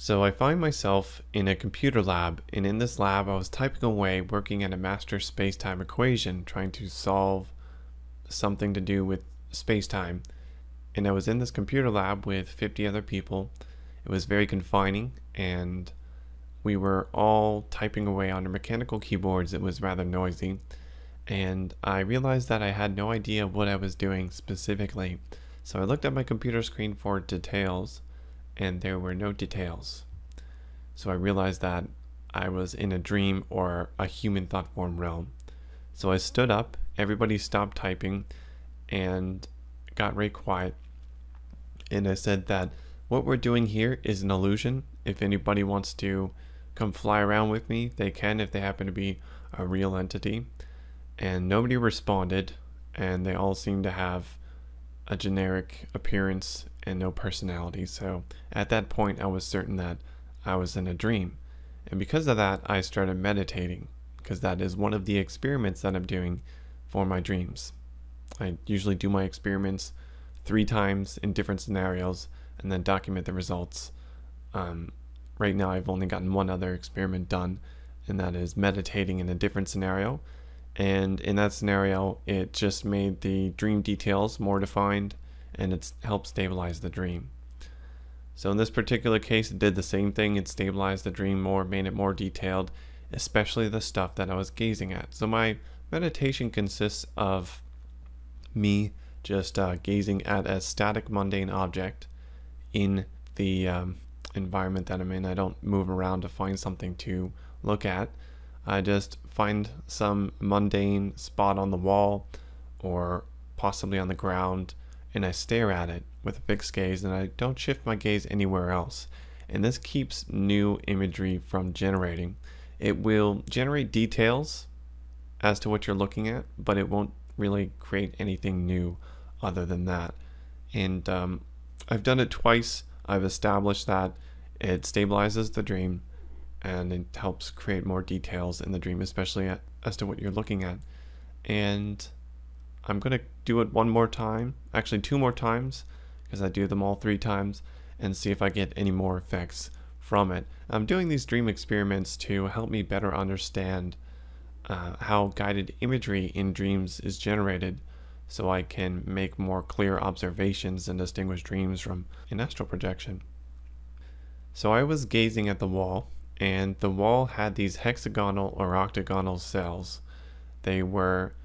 So I find myself in a computer lab, and in this lab I was typing away working at a master space-time equation trying to solve something to do with space-time. And I was in this computer lab with 50 other people. It was very confining, and we were all typing away on our mechanical keyboards. It was rather noisy, and I realized that I had no idea what I was doing specifically. So I looked at my computer screen for details, and there were no details. So I realized that I was in a dream or a human thought form realm. So I stood up, everybody stopped typing, and got very quiet. And I said that what we're doing here is an illusion. If anybody wants to come fly around with me, they can if they happen to be a real entity. And nobody responded, and they all seemed to have a generic appearance and no personality. So at that point I was certain that I was in a dream, and because of that I started meditating, because that is one of the experiments that I'm doing for my dreams. I usually do my experiments 3 times in different scenarios and then document the results. Right now I've only gotten one other experiment done, and that is meditating in a different scenario. And in that scenario, it just made the dream details more defined, and it helped stabilize the dream. So in this particular case, it did the same thing. It stabilized the dream more, made it more detailed, especially the stuff that I was gazing at. So my meditation consists of me just gazing at a static mundane object in the environment that I'm in. I don't move around to find something to look at. I just find some mundane spot on the wall or possibly on the ground, and I stare at it with a fixed gaze, and I don't shift my gaze anywhere else. And this keeps new imagery from generating. It will generate details as to what you're looking at, but it won't really create anything new other than that. And I've done it twice. I've established that it stabilizes the dream, and it helps create more details in the dream, especially as to what you're looking at. And I'm going to do it one more time, actually 2 more times, because I do them all 3 times, and see if I get any more effects from it. I'm doing these dream experiments to help me better understand how guided imagery in dreams is generated, so I can make more clear observations and distinguish dreams from an astral projection. So I was gazing at the wall, and the wall had these hexagonal or octagonal cells. They were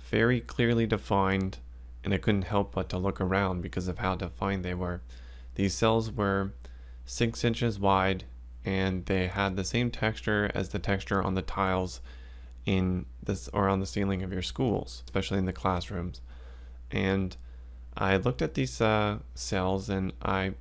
very clearly defined, and I couldn't help but to look around because of how defined they were. These cells were 6 inches wide, and they had the same texture as the texture on the tiles in this or on the ceiling of your schools, especially in the classrooms. And I looked at these cells, and I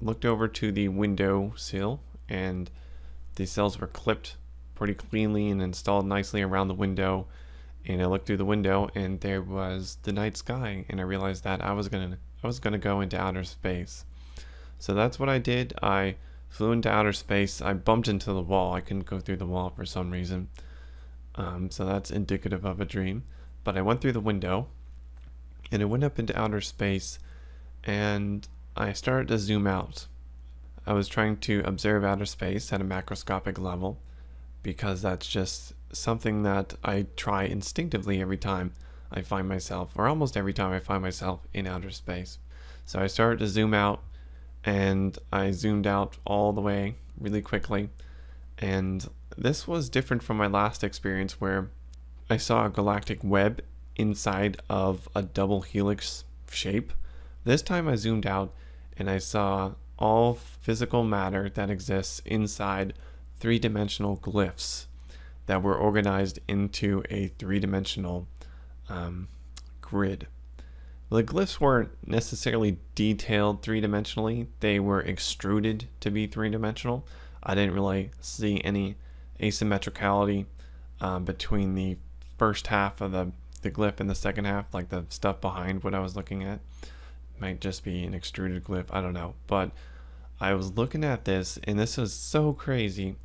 looked over to the window sill, and these cells were clipped pretty cleanly and installed nicely around the window. And I looked through the window, and there was the night sky, and I realized that I was gonna go into outer space. So that's what I did. I flew into outer space. I bumped into the wall. I couldn't go through the wall for some reason. So that's indicative of a dream. But I went through the window, and I went up into outer space, and I started to zoom out. I was trying to observe outer space at a macroscopic level, because that's just something that I try instinctively every time I find myself, or almost every time I find myself in outer space. So I started to zoom out, and I zoomed out all the way really quickly. And this was different from my last experience, where I saw a galactic web inside of a double helix shape. This time I zoomed out, and I saw all physical matter that exists inside 3-dimensional glyphs that were organized into a 3-dimensional grid. The glyphs weren't necessarily detailed 3-dimensionally, they were extruded to be 3-dimensional. I didn't really see any asymmetricality between the first half of the glyph and the second half, like the stuff behind what I was looking at. Might just be an extruded glyph, I don't know. But I was looking at this, and this is so crazy.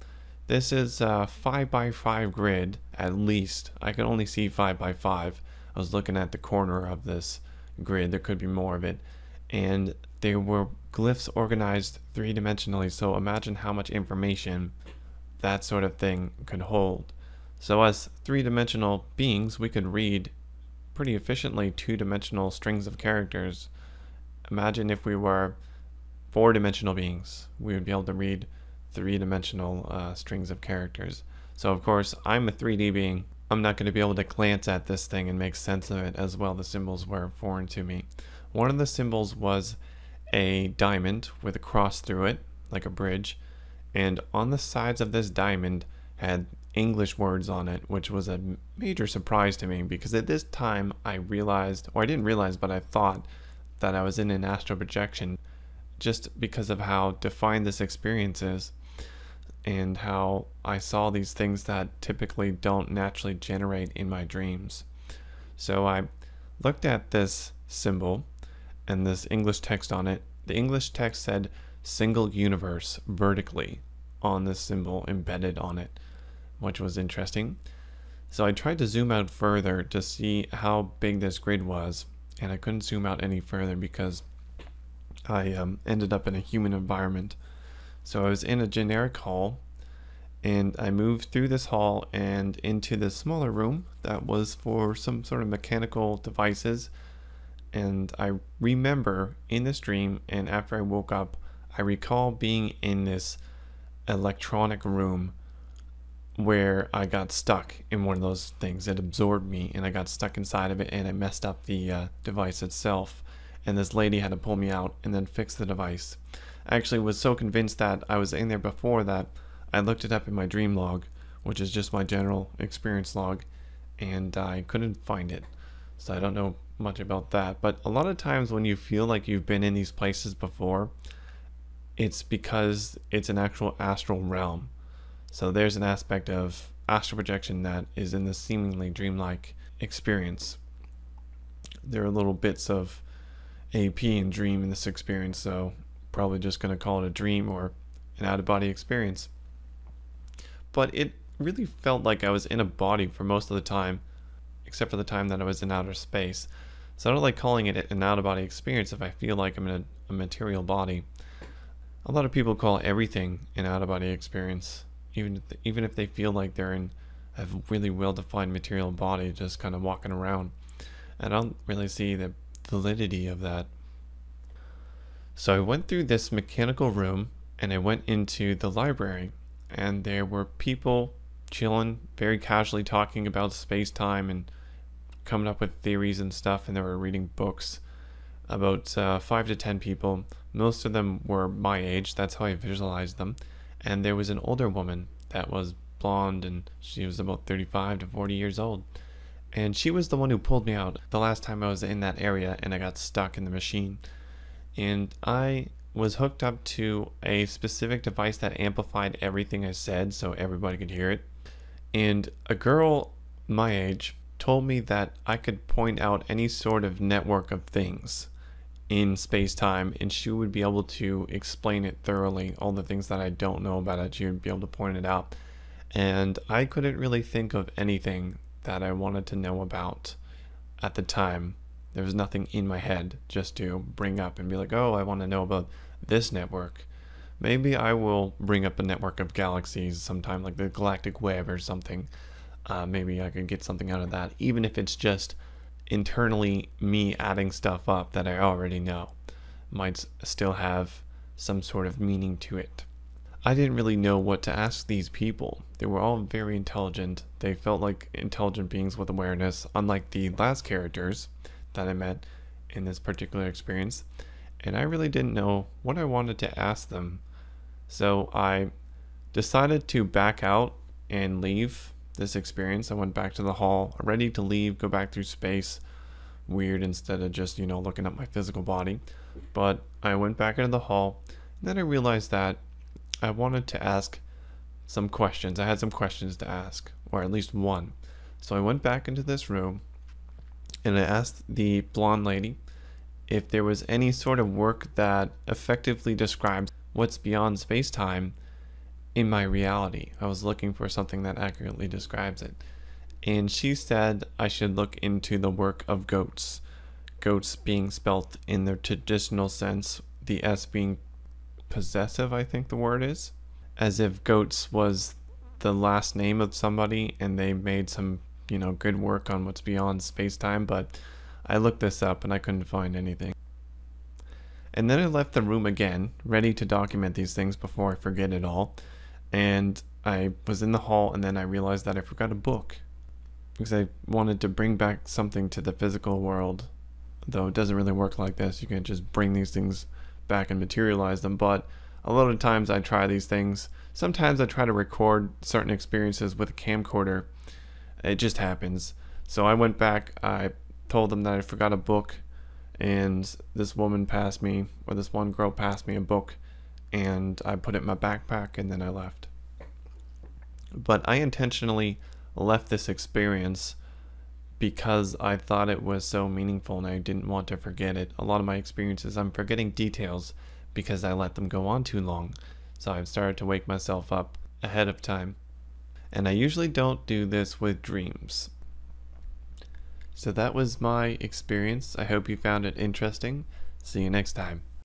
This is a 5x5 grid, at least. I could only see 5x5. I was looking at the corner of this grid. There could be more of it. And they were glyphs organized three-dimensionally, so imagine how much information that sort of thing could hold. So as three-dimensional beings, we could read pretty efficiently two-dimensional strings of characters. Imagine if we were four-dimensional beings, we would be able to read three-dimensional strings of characters. So of course, I'm a 3D being. I'm not going to be able to glance at this thing and make sense of it as well. The symbols were foreign to me. One of the symbols was a diamond with a cross through it, like a bridge, and on the sides of this diamond had English words on it, which was a major surprise to me, because at this time I realized, or I didn't realize, but I thought that I was in an astral projection just because of how defined this experience is and how I saw these things that typically don't naturally generate in my dreams. So I looked at this symbol and this English text on it. The English text said single universe vertically on this symbol embedded on it, which was interesting. So I tried to zoom out further to see how big this grid was, and I couldn't zoom out any further because I ended up in a human environment. So I was in a generic hall, and I moved through this hall and into this smaller room that was for some sort of mechanical devices. And I remember in this dream, and after I woke up, I recall being in this electronic room where I got stuck in one of those things. It absorbed me and I got stuck inside of it, and it messed up the device itself. And this lady had to pull me out and then fix the device. I actually was so convinced that I was in there before that I looked it up in my dream log, which is just my general experience log, and I couldn't find it. So I don't know much about that. But a lot of times when you feel like you've been in these places before, it's because it's an actual astral realm. So there's an aspect of astral projection that is in the seemingly dreamlike experience. There are little bits of AP and dream in this experience, so probably just going to call it a dream or an out-of-body experience. But it really felt like I was in a body for most of the time, except for the time that I was in outer space. So I don't like calling it an out-of-body experience if I feel like I'm in a material body. A lot of people call everything an out-of-body experience, even if they feel like they're in a really well-defined material body, just kind of walking around. I don't really see the validity of that. So I went through this mechanical room and I went into the library, and there were people chilling, very casually talking about space-time and coming up with theories and stuff, and they were reading books. About 5 to 10 people. Most of them were my age, that's how I visualized them. And there was an older woman that was blonde, and she was about 35 to 40 years old. And she was the one who pulled me out the last time I was in that area and I got stuck in the machine. And I was hooked up to a specific device that amplified everything I said so everybody could hear it. And a girl my age told me that I could point out any sort of network of things in space-time, and she would be able to explain it thoroughly, all the things that I don't know about it. She would be able to point it out. And I couldn't really think of anything that I wanted to know about at the time. There was nothing in my head just to bring up and be like, oh, I want to know about this network. Maybe I will bring up a network of galaxies sometime, like the galactic web or something. Maybe I could get something out of that, even if it's just internally me adding stuff up that I already know. Might still have some sort of meaning to it. I didn't really know what to ask these people. They were all very intelligent. They felt like intelligent beings with awareness, unlike the last characters that I met in this particular experience. And I really didn't know what I wanted to ask them. So I decided to back out and leave this experience. I went back to the hall, ready to leave, go back through space. Weird, instead of just, looking at my physical body. But I went back into the hall, and then I realized that I wanted to ask some questions. I had some questions to ask, or at least one. So I went back into this room, and I asked the blonde lady if there was any sort of work that effectively describes what's beyond space-time in my reality. I was looking for something that accurately describes it. And she said I should look into the work of goats. Goats being spelt in their traditional sense, the S being possessive, I think the word is, as if goats was the last name of somebody and they made some, good work on what's beyond space-time, but I looked this up and I couldn't find anything. And then I left the room again, ready to document these things before I forget it all. And I was in the hall, and then I realized that I forgot a book, because I wanted to bring back something to the physical world, though it doesn't really work like this. You can just bring these things back and materialize them, but a lot of times I try these things. Sometimes I try to record certain experiences with a camcorder. It just happens. So I went back, I told them that I forgot a book, and this woman passed me, or this one girl passed me a book, and I put it in my backpack, and then I left. But I intentionally left this experience because I thought it was so meaningful and I didn't want to forget it. A lot of my experiences, I'm forgetting details because I let them go on too long. So I've started to wake myself up ahead of time. And I usually don't do this with dreams. So that was my experience. I hope you found it interesting. See you next time.